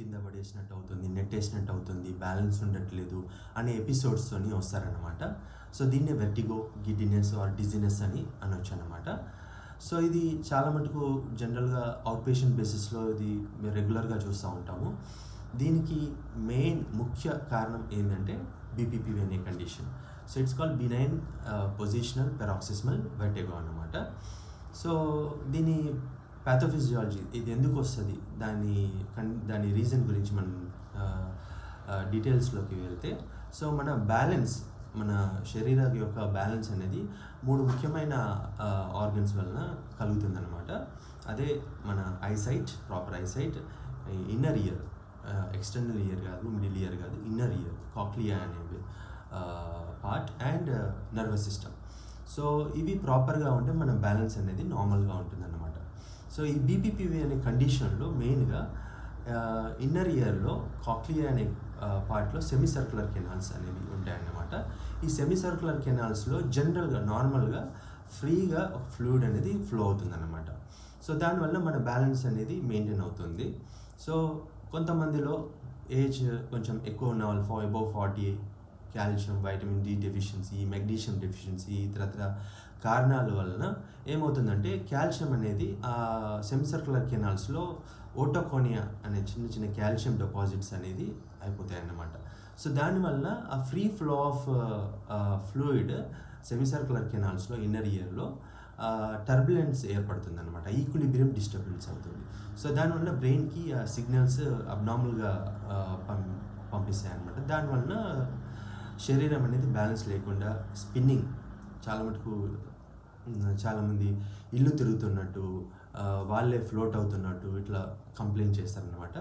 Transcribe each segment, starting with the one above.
కింద పడేసినట్టు అవుతుంది, నెట్టేసినట్టు అవుతుంది, బ్యాలెన్స్ ఉండట్లేదు అనే ఎపిసోడ్స్తోని వస్తారనమాట. సో దీన్నే వెర్టిగో, గిడ్డినెస్ ఆర్ డిజినెస్ అని అనొచ్చు అనమాట. సో ఇది చాలా మటుకు జనరల్గా అవుట్ పేషెంట్ బేసిస్లో ఇది మేము రెగ్యులర్గా చూస్తూ ఉంటాము. దీనికి మెయిన్ ముఖ్య కారణం ఏంటంటే బీపీపీ అనే condition. So it's called benign positional paroxysmal vertigo అన్నమాట. సో దీని ప్యాథోఫిజియాలజీ ఇది ఎందుకు వస్తుంది, దాని రీజన్ గురించి మనం డీటెయిల్స్లోకి వెళ్తే, సో మన బ్యాలెన్స్, మన శరీరం యొక్క బ్యాలెన్స్ అనేది 3 ముఖ్యమైన ఆర్గన్స్ వలన కలుగుతుందన్నమాట. అదే మన eyesight, proper eyesight, inner ear, external ear కాదు, మిడిల్ ఇయర్ కాదు, ఇన్నర్ ఇయర్, కాక్లియా అనే part, and nervous system. So ఇవి ప్రాపర్గా ఉంటే మన బ్యాలెన్స్ అనేది నార్మల్గా ఉంటుందన్నమాట. సో ఈ బీపీపీవీ అనే కండిషన్లో మెయిన్గా ఇన్నర్ ఇయర్లో కాక్లియా అనే పార్ట్లో సెమీ సర్క్యులర్ కెనాల్స్ అనేవి ఉంటాయన్నమాట. ఈ సెమీ సర్క్యులర్ కెనాల్స్లో జనరల్గా నార్మల్గా ఫ్రీగా ఫ్లూయిడ్ అనేది ఫ్లో అవుతుందన్నమాట. సో దానివల్ల మన బ్యాలెన్స్ అనేది మెయింటైన్ అవుతుంది. సో కొంతమందిలో ఏజ్ కొంచెం ఎక్కువ ఉన్న వాళ్ళు above 40, calcium, vitamin D deficiency, magnesium deficiency, ఇతరత్ర కారణాల వలన ఏమవుతుందంటే కాల్షియం అనేది ఆ సెమీ సర్క్యులర్ కెనాల్స్లో ఓటోకోనియా అనే చిన్న చిన్న కాల్షియం డిపాజిట్స్ అనేది అయిపోతాయి అన్నమాట. సో దానివల్ల ఆ free flow of fluid semi circular కెనాల్స్లో ఇన్నర్ ఇయర్లో టర్బులెన్స్ ఏర్పడుతుంది అనమాట, ఈక్విలిబ్రియం డిస్టర్బెన్స్ అవుతుంది. సో దానివల్ల బ్రెయిన్కి ఆ సిగ్నల్స్ అబ్నార్మల్గా పంపిస్తాయి అనమాట. దానివల్ల శరీరం అనేది బ్యాలెన్స్ లేకుండా స్పిన్నింగ్, చాలా మటుకు చాలామంది ఇల్లు తిరుగుతున్నట్టు, వాళ్ళే ఫ్లోట్ అవుతున్నట్టు ఇట్లా కంప్లైంట్ చేస్తారనమాట.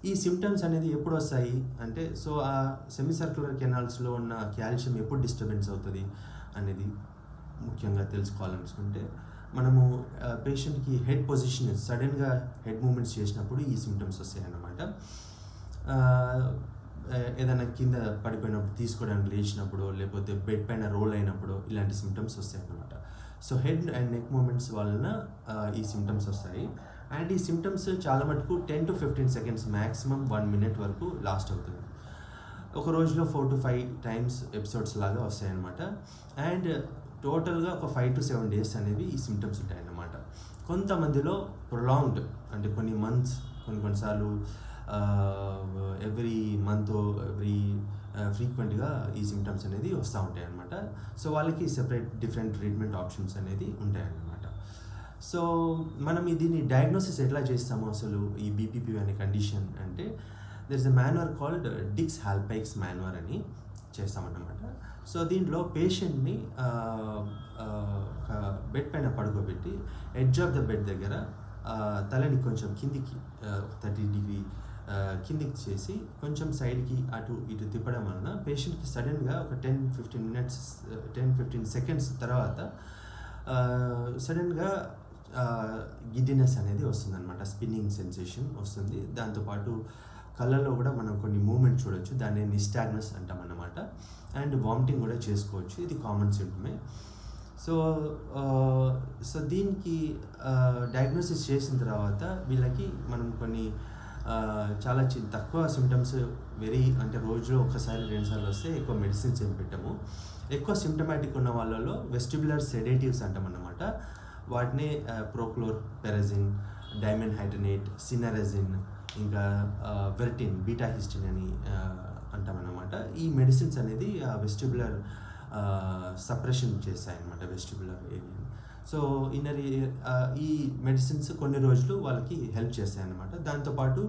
ఈ సిమ్టమ్స్ అనేది ఎప్పుడు వస్తాయి అంటే, సో ఆ సెమీ సర్క్యులర్ కెనాల్స్లో ఉన్న కాల్షియం ఎప్పుడు డిస్టర్బెన్స్ అవుతుంది అనేది ముఖ్యంగా తెలుసుకోవాలనుకుంటే, మనము పేషెంట్కి హెడ్ పొజిషన్ సడన్గా హెడ్ మూమెంట్స్ చేసినప్పుడు ఈ సిమ్టమ్స్ వస్తాయి అన్నమాట. ఏదైనా కింద పడిపోయినప్పుడు తీసుకోవడానికి లేచినప్పుడు, లేకపోతే బెడ్ పైన రోల్ అయినప్పుడు ఇలాంటి సిమ్టమ్స్ వస్తాయి అన్నమాట. So head and neck movements వలన ఈ సిమ్టమ్స్ వస్తాయి. అండ్ ఈ సిమ్టమ్స్ చాలా మటుకు 10 to 15 సెకండ్స్, మ్యాక్సిమం 1 minute వరకు లాస్ట్ అవుతుంది. ఒక రోజులో 4 to 5 times ఎపిసోడ్స్ లాగా వస్తాయన్నమాట. అండ్ టోటల్గా ఒక 5 to 7 days అనేవి ఈ సిమ్టమ్స్ ఉంటాయన్నమాట. కొంతమందిలో ప్రొలాంగ్డ్ అంటే కొన్ని మంత్స్, కొన్నిసార్లు ఎవ్రీ మంత్, ఫ్రీక్వెంట్గా ఈ సిమ్టమ్స్ అనేది వస్తూ ఉంటాయి అన్నమాట. సో వాళ్ళకి సెపరేట్ డిఫరెంట్ ట్రీట్మెంట్ ఆప్షన్స్ అనేది ఉంటాయన్నమాట. సో మనం దీన్ని డయాగ్నోసిస్ ఎట్లా చేస్తాము అసలు ఈ బీపీపీ అనే కండిషన్ అంటే, there is a manoeuvre called Dix Hallpike's manoeuvre అని చేస్తామన్నమాట. సో దీంట్లో పేషెంట్ని బెడ్ పైన పడుకోబెట్టి ఎడ్జ్ ఆఫ్ ద బెడ్ దగ్గర తలని కొంచెం కిందికి 30 degree కిందికి చేసి కొంచెం సైడ్కి అటు ఇటు తిప్పడం వలన పేషెంట్కి సడన్గా ఒక 10-15 seconds తర్వాత సడన్గా గిడ్డినెస్ అనేది వస్తుంది అనమాట, స్పిన్నింగ్ సెన్సేషన్ వస్తుంది. దాంతోపాటు కళ్ళలో కూడా మనం కొన్ని మూమెంట్ చూడొచ్చు, దాన్ని నిస్టాగ్నస్ అంటాం అన్నమాట. అండ్ వామిటింగ్ కూడా చేసుకోవచ్చు, ఇది కామన్ సింప్టమే. సో దీనికి డయాగ్నోసిస్ చేసిన తర్వాత వీళ్ళకి మనం కొన్ని చాలా తక్కువ సిమ్టమ్స్, అంటే రోజులో ఒకసారి 2 సార్లు వస్తే ఎక్కువ మెడిసిన్స్ ఏం పెట్టాము. ఎక్కువ సిమ్టమాటిక్ ఉన్న వాళ్ళలో వెస్టిబులర్ సెడేటివ్స్ అంటామన్నమాట. వాటిని ప్రోక్లోర్ పెరజిన్, డైమెన్హైడ్రనేట్, సినరెజిన్, ఇంకా వెర్టిన్, బీటా హిస్టిన్ అని అంటామన్నమాట. ఈ మెడిసిన్స్ అనేది వెస్టిబులర్ సప్రెషన్ చేస్తాయన్నమాట, వెస్టిబులర్ ఏరియా. సో ఈ మెడిసిన్స్ కొన్ని రోజులు వాళ్ళకి హెల్ప్ చేస్తాయి అన్నమాట. దాంతోపాటు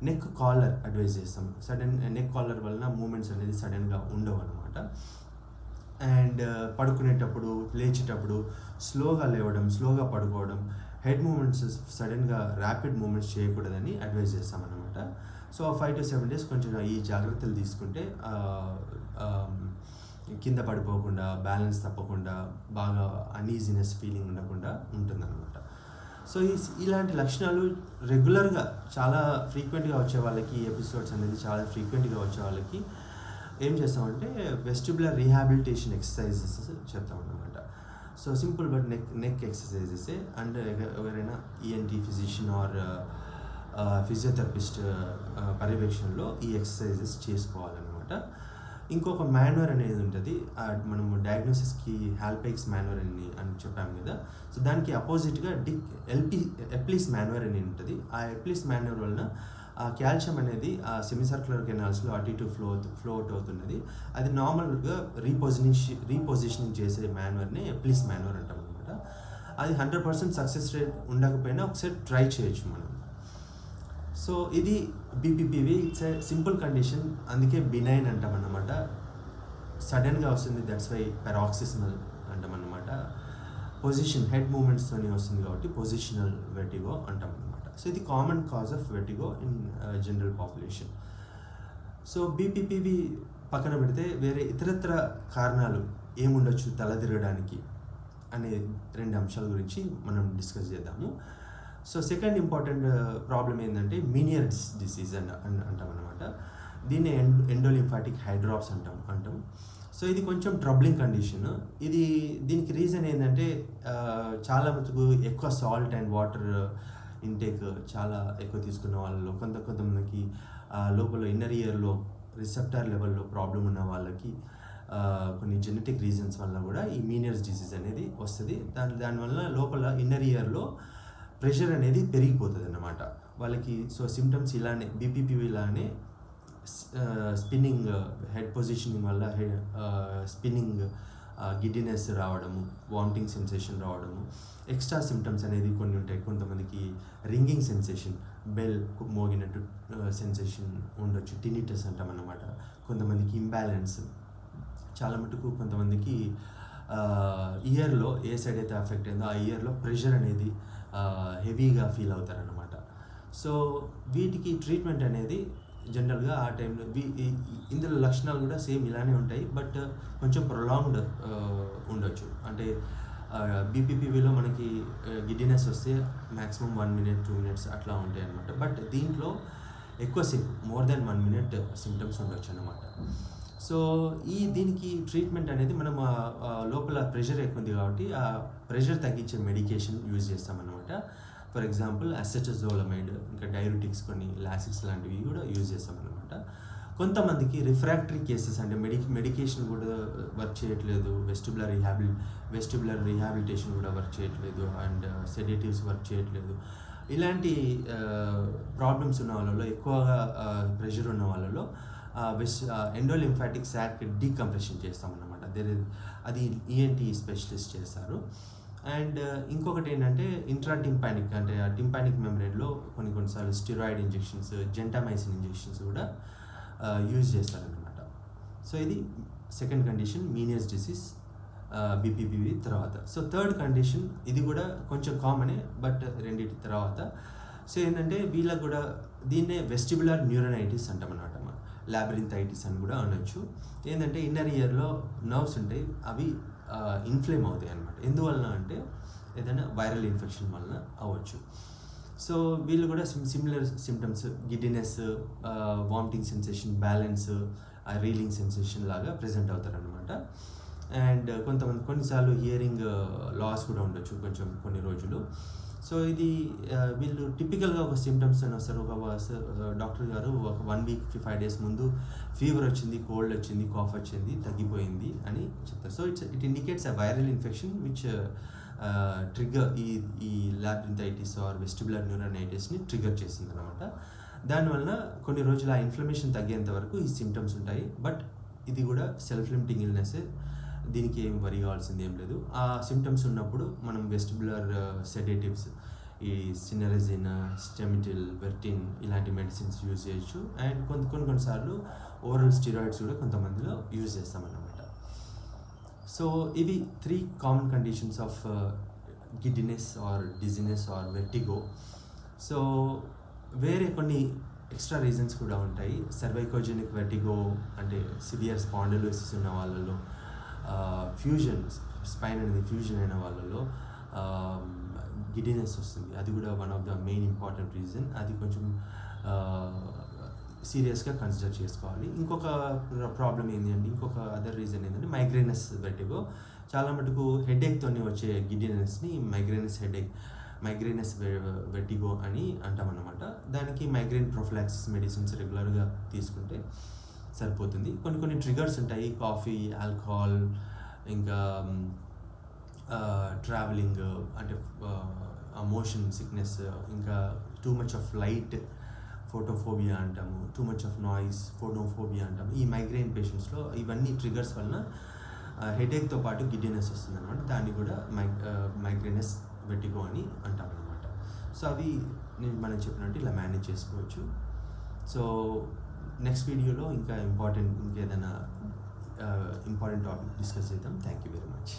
నెక్ కాలర్ అడ్వైజ్ చేస్తాం. నెక్ కాలర్ వలన మూమెంట్స్ అనేది సడన్గా ఉండవు అనమాట. అండ్ పడుకునేటప్పుడు, లేచేటప్పుడు స్లోగా లేవడం, స్లోగా పడుకోవడం, హెడ్ మూమెంట్స్ సడన్గా ర్యాపిడ్ మూమెంట్స్ చేయకూడదని అడ్వైజ్ చేస్తామన్నమాట. సో 5 to 7 days కొంచెం ఈ జాగ్రత్తలు తీసుకుంటే కింద పడిపోకుండా, బ్యాలెన్స్ తప్పకుండా, బాగా అన్ఈజీనెస్ ఫీలింగ్ ఉండకుండా ఉంటుందన్నమాట. సో ఇలాంటి లక్షణాలు రెగ్యులర్గా చాలా ఫ్రీక్వెంట్గా వచ్చే వాళ్ళకి, ఎపిసోడ్స్ అనేది చాలా ఫ్రీక్వెంట్గా వచ్చే వాళ్ళకి ఏం చేస్తామంటే వెస్టిబులర్ రీహాబిలిటేషన్ ఎక్సర్సైజెస్ చెప్తామన్నమాట. So simple but neck exercises. And ఎవరైనా ఈఎన్టీ ఫిజిషియన్ ఆర్ ఫిజియోథెరపిస్ట్ పర్యవేక్షణలో ఈ ఎక్సర్సైజెస్ చేసుకోవాలన్నమాట. ఇంకొక మాన్యువర్ అనేది ఉంటుంది, మనము డయాగ్నోసిస్కి హాల్పైక్స్ మాన్యువర్ అని చెప్పాము కదా. సో దానికి అపోజిట్గా ఎప్లీస్ మాన్యువర్ అని ఉంటుంది. ఆ ఎప్లీస్ మాన్యువర్ వలన ఆ కాల్షియం అనేది ఆ సెమీసర్క్యులర్ కెనాల్స్లో అటు ఇటు ఫ్లో అవుట్ అవుతున్నది. అది నార్మల్గా రీపొజిషనింగ్ చేసే మాన్యువర్ని ఎప్లీస్ మాన్యువర్ అంటాం అనమాట. అది 100% సక్సెస్ రేట్ ఉండకపోయినా ఒకసారి ట్రై చేయొచ్చు మనం. సో ఇది BPPV, it's a simple condition, అందుకే బినైన్ అంటాం అన్నమాట. సడన్గా వస్తుంది, దట్స్ వై పెరాక్సిస్మల్ అంటాం అన్నమాట. హెడ్ మూమెంట్స్తోనే వస్తుంది కాబట్టి పొజిషనల్ వెర్టిగో అంటాం అన్నమాట. సో ఇది common cause of vertigo in general population. So BPPV పక్కన పెడితే వేరే ఇతరత్ర కారణాలు ఏముండొచ్చు తల తిరగడానికి అనే 2 అంశాల గురించి మనం డిస్కస్ చేద్దాము. సో సెకండ్ ఇంపార్టెంట్ ప్రాబ్లం ఏంటంటే మీనియర్ డిసీజ్ అంటాం అన్నమాట. దీన్ని ఎండోలింఫాటిక్ హైడ్రాప్స్ అంటాం. సో ఇది కొంచెం ట్రబ్లింగ్ కండిషన్. దీనికి రీజన్ ఏంటంటే చాలా మటుకు ఎక్కువ సాల్ట్ అండ్ వాటర్ ఇంటేక్ చాలా ఎక్కువ తీసుకున్న వాళ్ళలో, కొంతమందికి లోపల ఇన్నర్ ఇయర్లో రిసెప్టార్ లెవెల్లో ప్రాబ్లం ఉన్న వాళ్ళకి కొన్ని జెనెటిక్ రీజన్స్ వల్ల కూడా ఈ మీనియర్స్ డిసీజ్ అనేది వస్తుంది. దానివల్ల లోపల ఇన్నర్ ఇయర్లో ప్రెషర్ అనేది పెరిగిపోతుంది అన్నమాట వాళ్ళకి. సో సిమ్టమ్స్ ఇలానే బీపీపీవి ఇలానే స్పిన్నింగ్, హెడ్ పొజిషనింగ్ వల్ల స్పిన్నింగ్, గిడ్డినెస్ రావడము, వామిటింగ్ సెన్సేషన్ రావడము, ఎక్స్ట్రా సిమ్టమ్స్ అనేది కొన్ని ఉంటాయి. కొంతమందికి రింగింగ్ సెన్సేషన్, బెల్ మోగినట్టు సెన్సేషన్ ఉండొచ్చు, టినిటస్ అంటాం అన్నమాట. కొంతమందికి ఇంబ్యాలెన్స్, చాలా మటుకు కొంతమందికి ఇయర్లో ఏ సైడ్ అయితే అఫెక్ట్ అయిందో ఆ ఇయర్లో ప్రెషర్ అనేది హెవీగా ఫీల్ అవుతారనమాట. సో వీటికి ట్రీట్మెంట్ అనేది జనరల్గా ఆ టైంలో ఇందులో లక్షణాలు కూడా సేమ్ ఇలానే ఉంటాయి, బట్ కొంచెం ప్రొలాంగ్డ్ ఉండొచ్చు. అంటే బీపీపీవీలో మనకి గిడ్డినెస్ వస్తే మ్యాక్సిమం 1 minute 2 minutes అట్లా ఉంటాయి అన్నమాట. బట్ దీంట్లో ఎక్కువసేపు మోర్ దెన్ 1 minute సిమ్టమ్స్ ఉండొచ్చు అన్నమాట. సో దీనికి ట్రీట్మెంట్ అనేది మనం లోపల ప్రెషర్ ఎక్కువ ఉంది కాబట్టి ఆ ప్రెషర్ తగ్గించే మెడికేషన్ యూజ్ చేస్తామన్నమాట. ఫర్ ఎగ్జాంపుల్ అసెటజోలమైడ్, ఇంకా డైయూరిటిక్స్, కొన్ని లాసిక్స్ లాంటివి కూడా యూజ్ చేస్తామన్నమాట. కొంతమందికి రిఫ్రాక్టరీ కేసెస్ అంటే మెడికేషన్ కూడా వర్క్ చేయట్లేదు, వెస్టిబులర్ రీహాబిలిటేషన్ కూడా వర్క్ చేయట్లేదు, అండ్ సెడేటివ్స్ వర్క్ చేయట్లేదు. ఇలాంటి ప్రాబ్లమ్స్ ఉన్న వాళ్ళలో, ఎక్కువగా ప్రెషర్ ఉన్న వాళ్ళలో ఎండోలింఫాటిక్ సాక్ డీకంప్రెషన్ చేస్తామన్నమాట. అది ఈఎన్టీ స్పెషలిస్ట్ చేస్తారు. అండ్ ఇంకొకటి ఏంటంటే ఇంట్రాటింపానిక్, అంటే ఆ టింపానిక్ మెమ్బ్రేన్లో కొన్నిసార్లు స్టిరాయిడ్ ఇంజెక్షన్స్, జెంటామైసిన్ ఇంజెక్షన్స్ కూడా యూజ్ చేస్తారనమాట. సో ఇది second condition, Meniere's disease BPPV తర్వాత. సో థర్డ్ కండిషన్, ఇది కూడా కొంచెం కామనే, బట్ రెండింటి తర్వాత. సో ఏంటంటే వీళ్ళకు కూడా దీన్నే వెస్టిబులర్ న్యూరనైటిస్ అంటామన్నమాట, లాబిరింథైటిస్ అని కూడా అనొచ్చు. ఏంటంటే ఇన్నర్ ఇయర్లో నర్వ్స్ ఉంటాయి, అవి ఇన్ఫ్లేమ్ అవుతాయి అన్నమాట. ఎందువలన అంటే ఏదైనా వైరల్ ఇన్ఫెక్షన్ వలన అవ్వచ్చు. సో వీళ్ళు కూడా similar symptoms, giddiness, vomiting sensation, balance, reeling sensation లాగా ప్రెజెంట్ అవుతారనమాట. అండ్ కొన్నిసార్లు హియరింగ్ లాస్ కూడా ఉండొచ్చు కొన్ని రోజులు. సో ఇది వీళ్ళు టిపికల్గా ఒక సిమ్టమ్స్ అని వస్తారు. డాక్టర్ గారు ఒక 1 week 5 days ముందు ఫీవర్ వచ్చింది, కోల్డ్ వచ్చింది, కాఫ్ వచ్చింది, తగ్గిపోయింది అని చెప్తారు. So it indicates a viral infection which trigger ఈ లాబిరింథైటిస్ ఆర్ వెస్టిబులర్ న్యూరనైటిస్ని ట్రిగర్ చేసింది అనమాట. దానివల్ల కొన్ని రోజులు ఆ ఇన్ఫ్లమేషన్ తగ్గేంత వరకు ఈ సిమ్టమ్స్ ఉంటాయి. బట్ ఇది కూడా సెల్ఫ్ లిమిటింగ్ ఇల్నెస్, దీనికి ఏం వరి కావాల్సింది ఏం లేదు. ఆ సిమ్టమ్స్ ఉన్నప్పుడు మనం వెస్టిబులర్ సెడేటివ్స్, ఈ సినరెజిన్, స్టెమిటిల్, వెర్టిన్ ఇలాంటి మెడిసిన్స్ యూజ్ చేయొచ్చు. అండ్ కొన్నిసార్లు ఓరల్ స్టిరాయిడ్స్ కూడా కొంతమందిలో యూజ్ చేస్తామన్నమాట. సో ఇవి 3 common conditions of giddiness or dizziness or vertigo. So వేరే కొన్ని ఎక్స్ట్రా రీజన్స్ కూడా ఉంటాయి. సర్వైకోజెనిక్ వెర్టిగో అంటే సివియర్ స్పాండిలోసిస్ ఉన్న వాళ్ళలో, ఫ్యూజన్, స్పైన్ అనేది ఫ్యూజన్ అయిన వాళ్ళలో గిడ్డినెస్ వస్తుంది. అది కూడా one of the main important reason. అది కొంచెం సీరియస్గా కన్సిడర్ చేసుకోవాలి. ఇంకొక ప్రాబ్లం ఏంటంటే, ఇంకొక అదర్ రీజన్ ఏంటంటే మైగ్రేనస్ వెర్టిగో. చాలా మటుకు హెడేక్తో వచ్చే గిడ్డినెస్ని మైగ్రేనస్ హెడేక్ మైగ్రేనస్ వెటిగో అని అంటామన్నమాట. దానికి మైగ్రేన్ ప్రొఫిలాక్సిస్ మెడిసిన్స్ రెగ్యులర్గా తీసుకుంటే సరిపోతుంది. కొన్ని ట్రిగర్స్ ఉంటాయి, కాఫీ, ఆల్కహాల్, ఇంకా ట్రావెలింగ్ అంటే మోషన్ సిక్నెస్, ఇంకా too much of light photophobia అంటాము, too much of noise photophobia అంటాము. ఈ మైగ్రేన్ పేషెంట్స్లో ఇవన్నీ ట్రిగర్స్ వలన హెడేక్తో పాటు గిడ్డినెస్ వస్తుంది అనమాట. దాన్ని కూడా మైగ్రేనస్ వెటిగో అని అంటాం అనమాట. సో అవి మనం చెప్పినట్టు ఇలా మేనేజ్ చేసుకోవచ్చు. సో నెక్స్ట్ వీడియోలో ఇంకేదైనా ఇంపార్టెంట్ టాపిక్ డిస్కస్ చేద్దాం. Thank you very much.